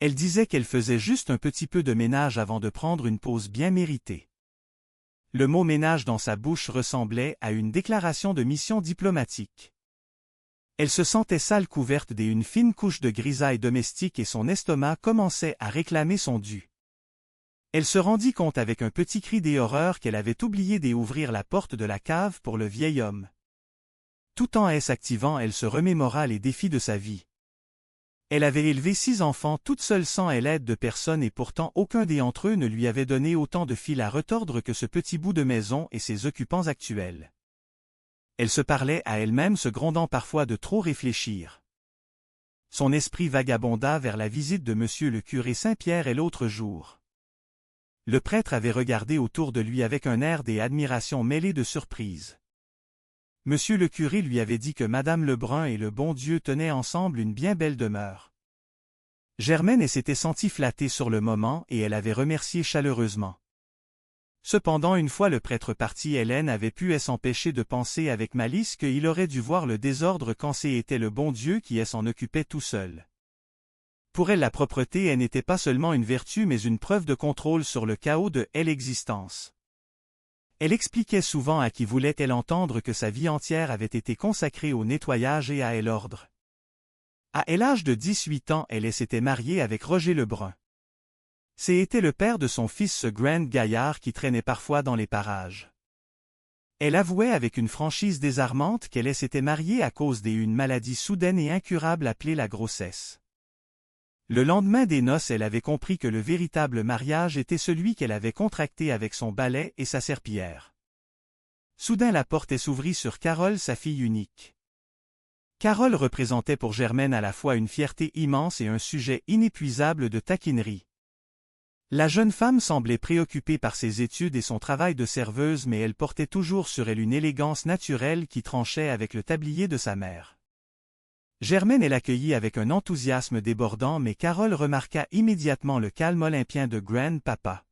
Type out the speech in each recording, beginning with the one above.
Elle disait qu'elle faisait juste un petit peu de ménage avant de prendre une pause bien méritée. Le mot ménage dans sa bouche ressemblait à une déclaration de mission diplomatique. Elle se sentait sale couverte d'une fine couche de grisaille domestique et son estomac commençait à réclamer son dû. Elle se rendit compte avec un petit cri d'horreur qu'elle avait oublié d'ouvrir la porte de la cave pour le vieil homme. Tout en s'activant, elle se remémora les défis de sa vie. Elle avait élevé 6 enfants toute seule sans l'aide de personne et pourtant aucun d'entre eux ne lui avait donné autant de fil à retordre que ce petit bout de maison et ses occupants actuels. Elle se parlait à elle-même, se grondant parfois de trop réfléchir. Son esprit vagabonda vers la visite de monsieur le curé Saint-Pierre et l'autre jour. Le prêtre avait regardé autour de lui avec un air d'admiration mêlé de surprise. Monsieur le curé lui avait dit que madame Lebrun et le bon Dieu tenaient ensemble une bien belle demeure. Germaine s'était sentie flattée sur le moment et elle avait remercié chaleureusement. Cependant, une fois le prêtre parti, Hélène avait pu s'empêcher de penser avec malice qu'il aurait dû voir le désordre quand c'était le bon Dieu qui s'en occupait tout seul. Pour elle, la propreté n'était pas seulement une vertu mais une preuve de contrôle sur le chaos de l'existence. Elle expliquait souvent à qui voulait-elle entendre que sa vie entière avait été consacrée au nettoyage et à l'ordre. À l'âge de 18 ans, elle s'était mariée avec Roger Lebrun. C'était le père de son fils, ce grand gaillard qui traînait parfois dans les parages. Elle avouait avec une franchise désarmante qu'elle s'était mariée à cause d'une maladie soudaine et incurable appelée la grossesse. Le lendemain des noces, elle avait compris que le véritable mariage était celui qu'elle avait contracté avec son balai et sa serpillière. Soudain la porte s'ouvrit sur Carole, sa fille unique. Carole représentait pour Germaine à la fois une fierté immense et un sujet inépuisable de taquinerie. La jeune femme semblait préoccupée par ses études et son travail de serveuse, mais elle portait toujours sur elle une élégance naturelle qui tranchait avec le tablier de sa mère. Germaine l'accueillit avec un enthousiasme débordant, mais Carole remarqua immédiatement le calme olympien de grand-papa.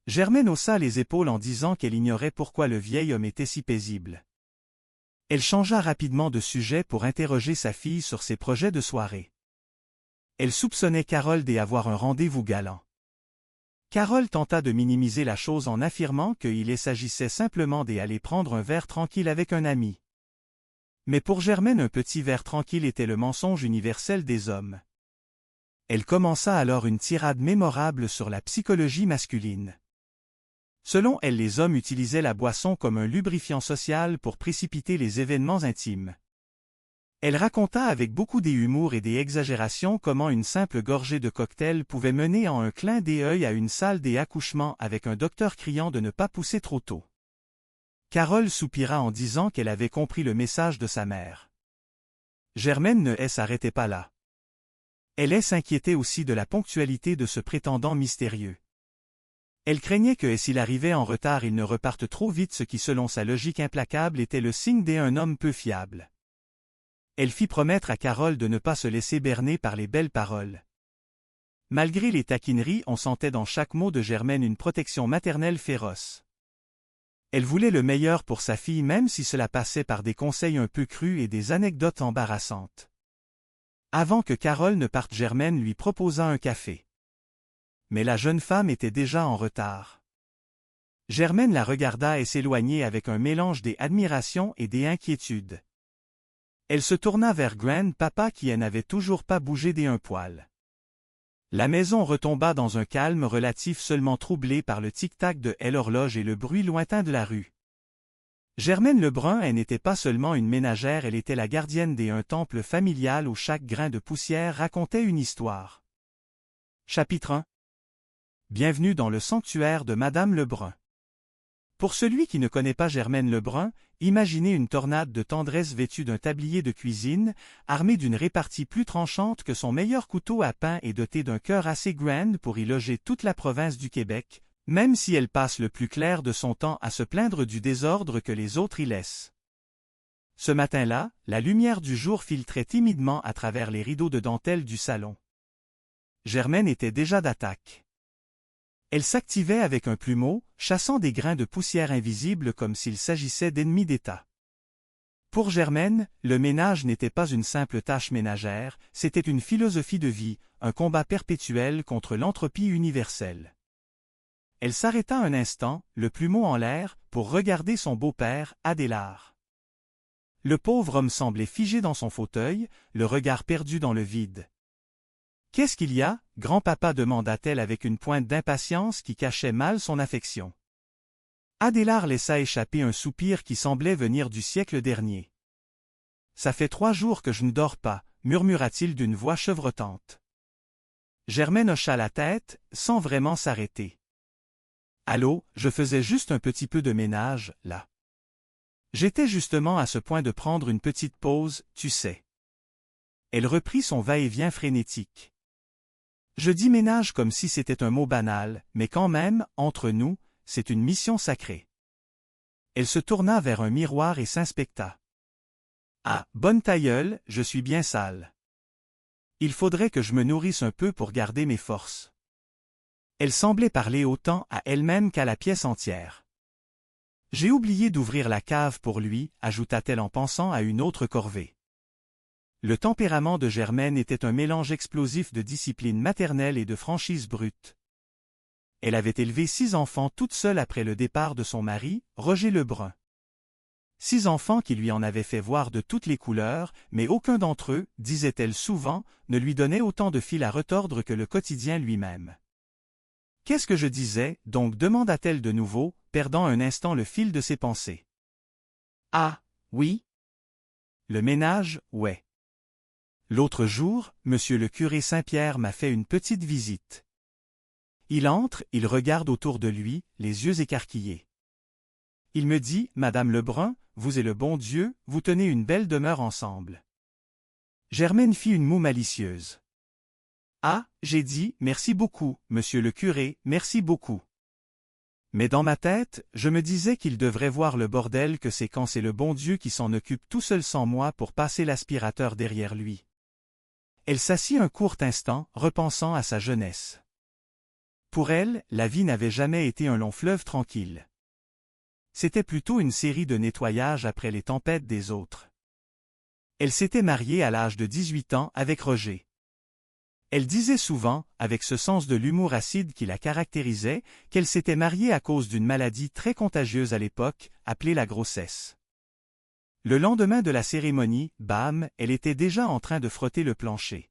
Germaine haussa les épaules en disant qu'elle ignorait pourquoi le vieil homme était si paisible. Elle changea rapidement de sujet pour interroger sa fille sur ses projets de soirée. Elle soupçonnait Carole d'avoir un rendez-vous galant. Carole tenta de minimiser la chose en affirmant qu'il s'agissait simplement d'aller prendre un verre tranquille avec un ami. Mais pour Germaine, un petit verre tranquille était le mensonge universel des hommes. Elle commença alors une tirade mémorable sur la psychologie masculine. Selon elle, les hommes utilisaient la boisson comme un lubrifiant social pour précipiter les événements intimes. Elle raconta avec beaucoup d'humour et d'exagération comment une simple gorgée de cocktail pouvait mener en un clin d'œil à une salle d'accouchement avec un docteur criant de ne pas pousser trop tôt. Carole soupira en disant qu'elle avait compris le message de sa mère. Germaine ne s'arrêtait pas là. Elle s'inquiétait aussi de la ponctualité de ce prétendant mystérieux. Elle craignait que s'il arrivait en retard, il ne reparte trop vite, ce qui selon sa logique implacable était le signe d'un homme peu fiable. Elle fit promettre à Carole de ne pas se laisser berner par les belles paroles. Malgré les taquineries, on sentait dans chaque mot de Germaine une protection maternelle féroce. Elle voulait le meilleur pour sa fille, même si cela passait par des conseils un peu crus et des anecdotes embarrassantes. Avant que Carole ne parte, Germaine lui proposa un café. Mais la jeune femme était déjà en retard. Germaine la regarda et s'éloignait avec un mélange d'admiration et d'inquiétude. Elle se tourna vers grand-papa qui n'avait toujours pas bougé d'un poil. La maison retomba dans un calme relatif, seulement troublé par le tic-tac de l'horloge et le bruit lointain de la rue. Germaine Lebrun n'était pas seulement une ménagère, elle était la gardienne d'un temple familial où chaque grain de poussière racontait une histoire. Chapitre 1. Bienvenue dans le sanctuaire de madame Lebrun. Pour celui qui ne connaît pas Germaine Lebrun, imaginez une tornade de tendresse vêtue d'un tablier de cuisine, armée d'une répartie plus tranchante que son meilleur couteau à pain et dotée d'un cœur assez grand pour y loger toute la province du Québec, même si elle passe le plus clair de son temps à se plaindre du désordre que les autres y laissent. Ce matin-là, la lumière du jour filtrait timidement à travers les rideaux de dentelle du salon. Germaine était déjà d'attaque. Elle s'activait avec un plumeau, chassant des grains de poussière invisibles comme s'il s'agissait d'ennemis d'État. Pour Germaine, le ménage n'était pas une simple tâche ménagère, c'était une philosophie de vie, un combat perpétuel contre l'entropie universelle. Elle s'arrêta un instant, le plumeau en l'air, pour regarder son beau-père, Adélard. Le pauvre homme semblait figé dans son fauteuil, le regard perdu dans le vide. « Qu'est-ce qu'il y a ?» grand-papa demanda-t-elle avec une pointe d'impatience qui cachait mal son affection. Adélard laissa échapper un soupir qui semblait venir du siècle dernier. « Ça fait 3 jours que je ne dors pas, » murmura-t-il d'une voix chevrotante. Germaine hocha la tête, sans vraiment s'arrêter. « Allô, je faisais juste un petit peu de ménage, là. J'étais justement à ce point de prendre une petite pause, tu sais. » Elle reprit son va-et-vient frénétique. Je dis ménage comme si c'était un mot banal, mais quand même, entre nous, c'est une mission sacrée. Elle se tourna vers un miroir et s'inspecta. Ah, bonne tailleule, je suis bien sale. Il faudrait que je me nourrisse un peu pour garder mes forces. Elle semblait parler autant à elle-même qu'à la pièce entière. J'ai oublié d'ouvrir la cave pour lui, ajouta-t-elle en pensant à une autre corvée. Le tempérament de Germaine était un mélange explosif de discipline maternelle et de franchise brute. Elle avait élevé 6 enfants toute seule après le départ de son mari, Roger Lebrun. 6 enfants qui lui en avaient fait voir de toutes les couleurs, mais aucun d'entre eux, disait-elle souvent, ne lui donnait autant de fil à retordre que le quotidien lui-même. « Qu'est-ce que je disais, donc » demanda-t-elle de nouveau, perdant un instant le fil de ses pensées. « Ah, oui. Le ménage, ouais. L'autre jour, monsieur le curé Saint-Pierre m'a fait une petite visite. Il entre, il regarde autour de lui, les yeux écarquillés. Il me dit, « Madame Lebrun, vous et le bon Dieu, vous tenez une belle demeure ensemble. » Germaine fit une moue malicieuse. « Ah, j'ai dit, merci beaucoup, monsieur le curé, merci beaucoup. » Mais dans ma tête, je me disais qu'il devrait voir le bordel que c'est quand c'est le bon Dieu qui s'en occupe tout seul sans moi pour passer l'aspirateur derrière lui. Elle s'assit un court instant, repensant à sa jeunesse. Pour elle, la vie n'avait jamais été un long fleuve tranquille. C'était plutôt une série de nettoyages après les tempêtes des autres. Elle s'était mariée à l'âge de 18 ans avec Roger. Elle disait souvent, avec ce sens de l'humour acide qui la caractérisait, qu'elle s'était mariée à cause d'une maladie très contagieuse à l'époque, appelée la grossesse. Le lendemain de la cérémonie, bam, elle était déjà en train de frotter le plancher.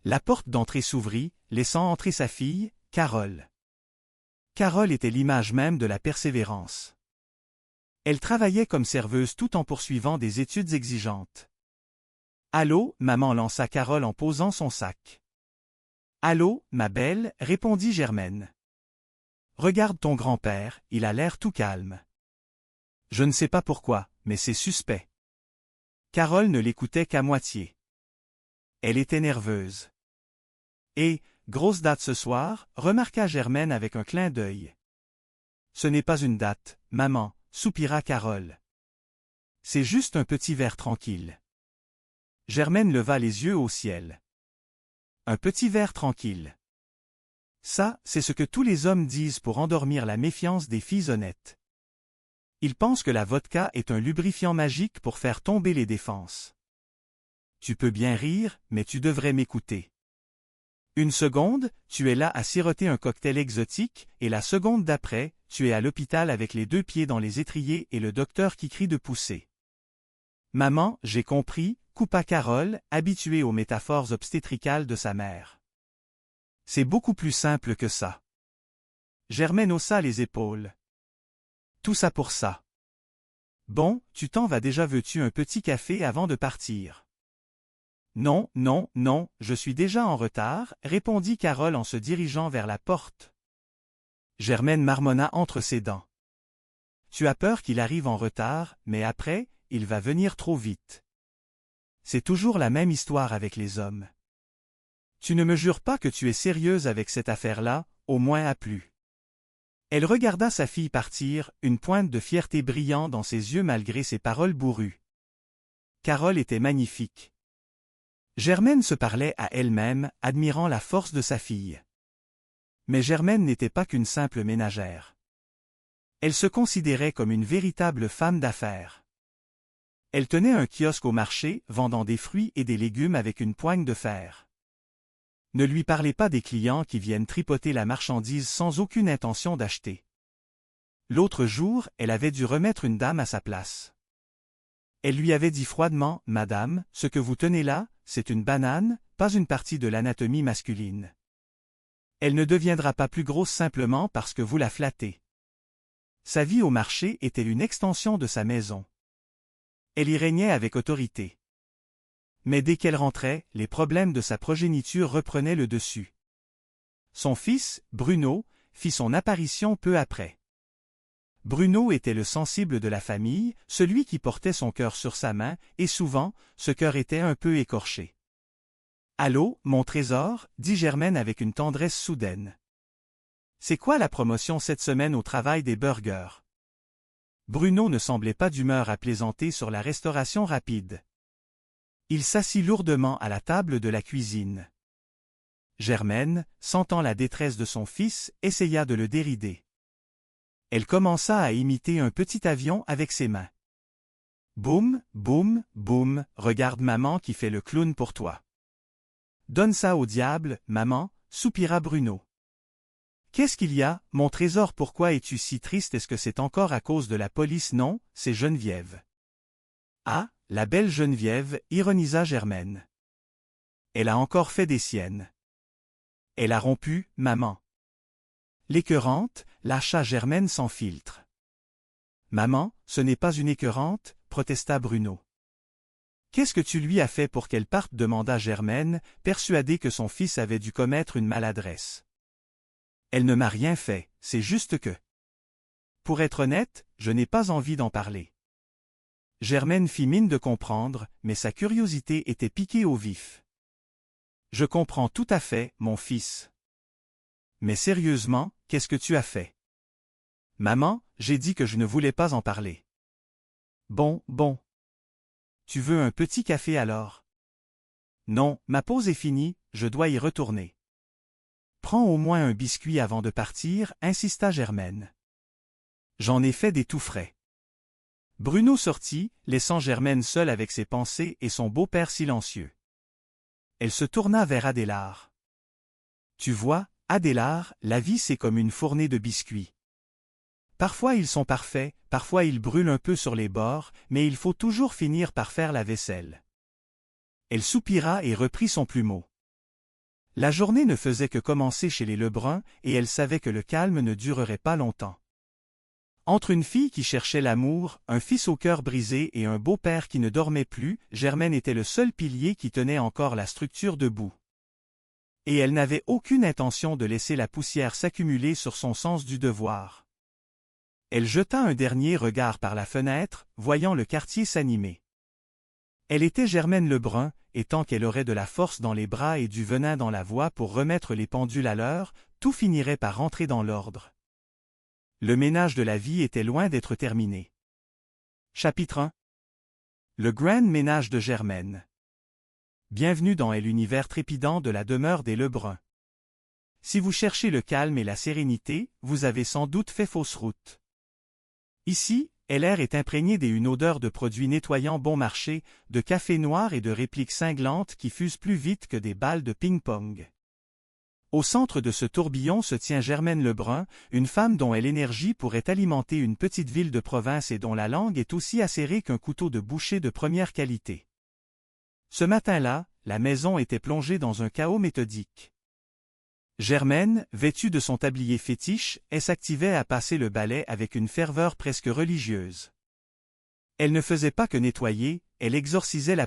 La porte d'entrée s'ouvrit, laissant entrer sa fille, Carole. Carole était l'image même de la persévérance. Elle travaillait comme serveuse tout en poursuivant des études exigeantes. « Allô » maman lança Carole en posant son sac. « Allô, ma belle » répondit Germaine. « Regarde ton grand-père, il a l'air tout calme. » Je ne sais pas pourquoi, mais c'est suspect. Carole ne l'écoutait qu'à moitié. Elle était nerveuse. « Et, grosse date ce soir » remarqua Germaine avec un clin d'œil. « Ce n'est pas une date, maman » soupira Carole. « C'est juste un petit verre tranquille. » Germaine leva les yeux au ciel. Un petit verre tranquille. Ça, c'est ce que tous les hommes disent pour endormir la méfiance des filles honnêtes. Ils pensent que la vodka est un lubrifiant magique pour faire tomber les défenses. Tu peux bien rire, mais tu devrais m'écouter. Une seconde, tu es là à siroter un cocktail exotique, et la seconde d'après, tu es à l'hôpital avec les 2 pieds dans les étriers et le docteur qui crie de pousser. Maman, j'ai compris, coupa Carole, habituée aux métaphores obstétricales de sa mère. C'est beaucoup plus simple que ça. Germaine haussa les épaules. Tout ça pour ça. Bon, tu t'en vas déjà, veux-tu un petit café avant de partir? Non, non, non, je suis déjà en retard, répondit Carole en se dirigeant vers la porte. Germaine marmonna entre ses dents. Tu as peur qu'il arrive en retard, mais après, il va venir trop vite. C'est toujours la même histoire avec les hommes. Tu ne me jures pas que tu es sérieuse avec cette affaire-là, au moins à plus. Elle regarda sa fille partir, une pointe de fierté brillant dans ses yeux malgré ses paroles bourrues. Carole était magnifique. Germaine se parlait à elle-même, admirant la force de sa fille. Mais Germaine n'était pas qu'une simple ménagère. Elle se considérait comme une véritable femme d'affaires. Elle tenait un kiosque au marché, vendant des fruits et des légumes avec une poigne de fer. Ne lui parlez pas des clients qui viennent tripoter la marchandise sans aucune intention d'acheter. L'autre jour, elle avait dû remettre une dame à sa place. Elle lui avait dit froidement, « Madame, ce que vous tenez là, c'est une banane, pas une partie de l'anatomie masculine. Elle ne deviendra pas plus grosse simplement parce que vous la flattez. » Sa vie au marché était une extension de sa maison. Elle y régnait avec autorité. Mais dès qu'elle rentrait, les problèmes de sa progéniture reprenaient le dessus. Son fils, Bruno, fit son apparition peu après. Bruno était le sensible de la famille, celui qui portait son cœur sur sa main, et souvent, ce cœur était un peu écorché. « Allô, mon trésor » dit Germaine avec une tendresse soudaine. « C'est quoi la promotion cette semaine au travail des burgers ?» Bruno ne semblait pas d'humeur à plaisanter sur la restauration rapide. Il s'assit lourdement à la table de la cuisine. Germaine, sentant la détresse de son fils, essaya de le dérider. Elle commença à imiter un petit avion avec ses mains. « Boum, boum, boum, regarde maman qui fait le clown pour toi. »« Donne ça au diable, maman » soupira Bruno. « Qu'est-ce qu'il y a, mon trésor, pourquoi es-tu si triste? Est-ce que c'est encore à cause de la police? Non, c'est Geneviève. »« Ah, la belle Geneviève, ironisa Germaine. Elle a encore fait des siennes. Elle a rompu, maman. » L'écœurante, lâcha Germaine sans filtre. « Maman, ce n'est pas une écœurante, » protesta Bruno. « Qu'est-ce que tu lui as fait pour qu'elle parte? Demanda Germaine, persuadée que son fils avait dû commettre une maladresse. « Elle ne m'a rien fait, c'est juste que… Pour être honnête, je n'ai pas envie d'en parler. » Germaine fit mine de comprendre, mais sa curiosité était piquée au vif. « Je comprends tout à fait, mon fils. Mais sérieusement, qu'est-ce que tu as fait? » « Maman, j'ai dit que je ne voulais pas en parler. »« Bon, bon. Tu veux un petit café alors? »« Non, ma pause est finie, je dois y retourner. »« Prends au moins un biscuit avant de partir, » insista Germaine. « J'en ai fait des tout frais. » Bruno sortit, laissant Germaine seule avec ses pensées et son beau-père silencieux. Elle se tourna vers Adélard. « Tu vois, Adélard, la vie c'est comme une fournée de biscuits. Parfois ils sont parfaits, parfois ils brûlent un peu sur les bords, mais il faut toujours finir par faire la vaisselle. » Elle soupira et reprit son plumeau. La journée ne faisait que commencer chez les Lebrun, et elle savait que le calme ne durerait pas longtemps. Entre une fille qui cherchait l'amour, un fils au cœur brisé et un beau-père qui ne dormait plus, Germaine était le seul pilier qui tenait encore la structure debout. Et elle n'avait aucune intention de laisser la poussière s'accumuler sur son sens du devoir. Elle jeta un dernier regard par la fenêtre, voyant le quartier s'animer. Elle était Germaine Lebrun, et tant qu'elle aurait de la force dans les bras et du venin dans la voix pour remettre les pendules à l'heure, tout finirait par rentrer dans l'ordre. Le ménage de la vie était loin d'être terminé. Chapitre 1. Le grand ménage de Germaine. Bienvenue dans l'univers trépidant de la demeure des Lebrun. Si vous cherchez le calme et la sérénité, vous avez sans doute fait fausse route. Ici, l'air est imprégné d'une odeur de produits nettoyants bon marché, de café noir et de répliques cinglantes qui fusent plus vite que des balles de ping-pong. Au centre de ce tourbillon se tient Germaine Lebrun, une femme dont l'énergie pourrait alimenter une petite ville de province et dont la langue est aussi acérée qu'un couteau de boucher de première qualité. Ce matin-là, la maison était plongée dans un chaos méthodique. Germaine, vêtue de son tablier fétiche, s'activait à passer le balai avec une ferveur presque religieuse. Elle ne faisait pas que nettoyer, elle exorcisait la